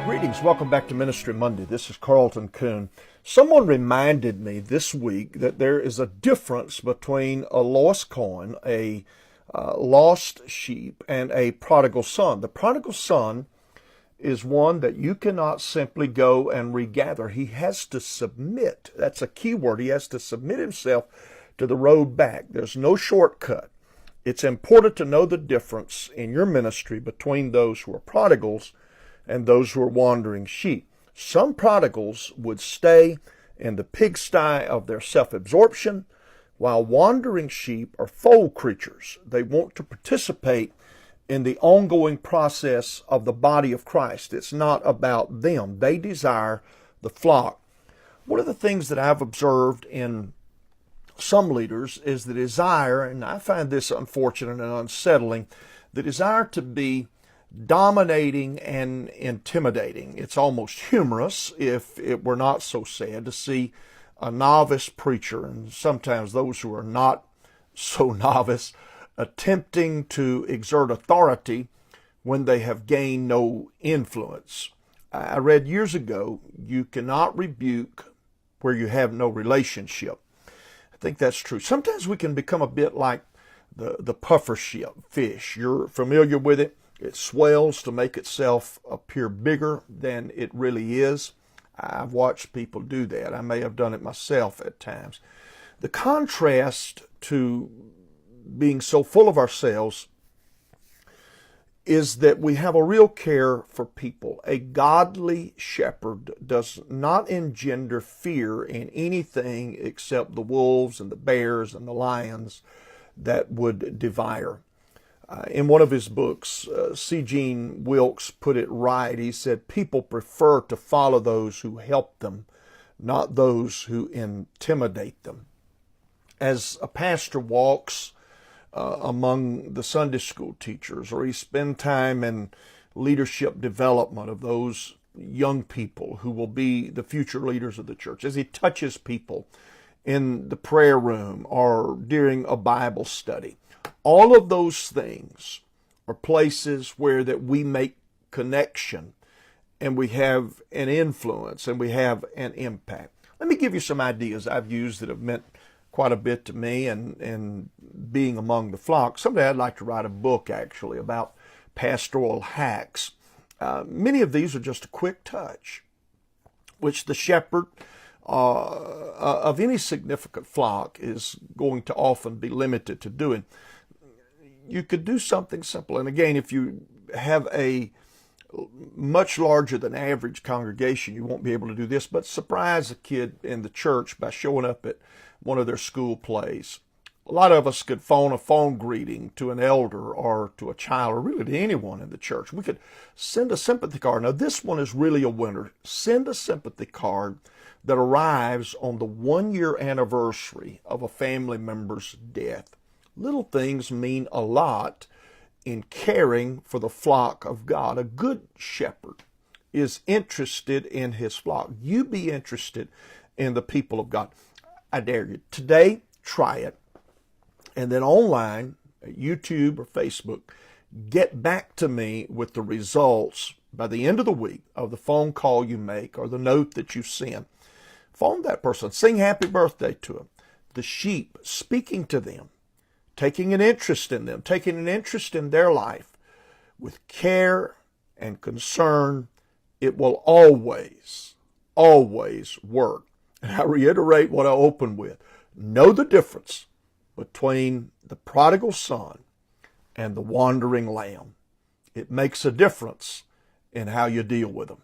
Greetings. Welcome back to Ministry Monday. This is CarltonCoon. Someone reminded me this week that there is a difference between a lost coin, a lost sheep, and a prodigal son. The prodigal son is one that you cannot simply go and regather. He has to submit. That's a key word. He has to submit himself to the road back. There's no shortcut. It's important to know the difference in your ministry between those who are prodigals and those who are wandering sheep. Some prodigals would stay in the pigsty of their self-absorption, while wandering sheep are fold creatures. They want to participate in the ongoing process of the body of Christ. It's not about them. They desire the flock. One of the things that I've observed in some leaders is the desire, and I find this unfortunate and unsettling, the desire to be dominating and intimidating. It's almost humorous, if it were not so sad, to see a novice preacher, and sometimes those who are not so novice, attempting to exert authority when they have gained no influence. I read years ago, you cannot rebuke where you have no relationship. I think that's true. Sometimes we can become a bit like the puffer fish. You're familiar with it. It swells to make itself appear bigger than it really is. I've watched people do that. I may have done it myself at times. The contrast to being so full of ourselves is that we have a real care for people. A godly shepherd does not engender fear in anything except the wolves and the bears and the lions that would devour. In one of his books, C. Gene Wilkes put it right. He said, people prefer to follow those who help them, not those who intimidate them. As a pastor walks among the Sunday school teachers, or he spends time in leadership development of those young people who will be the future leaders of the church, as he touches people in the prayer room or during a Bible study, all of those things are places where that we make connection and we have an influence and we have an impact. Let me give you some ideas I've used that have meant quite a bit to me and being among the flock. Someday I'd like to write a book actually about pastoral hacks. Many of these are just a quick touch, which the shepherd of any significant flock is going to often be limited to doing. You could do something simple. And again, if you have a much larger than average congregation, you won't be able to do this, but surprise a kid in the church by showing up at one of their school plays. A lot of us could phone a phone greeting to an elder or to a child or really to anyone in the church. We could send a sympathy card. Now, this one is really a winner. Send a sympathy card that arrives on the 1-year anniversary of a family member's death. Little things mean a lot in caring for the flock of God. A good shepherd is interested in his flock. You be interested in the people of God. I dare you. Today, try it. And then online, at YouTube or Facebook, get back to me with the results by the end of the week of the phone call you make or the note that you send. Phone that person. Sing happy birthday to them. The sheep, speaking to them, taking an interest in them, taking an interest in their life with care and concern. It will always, always work. And I reiterate what I opened with. Know the difference between the prodigal son and the wandering lamb. It makes a difference in how you deal with them.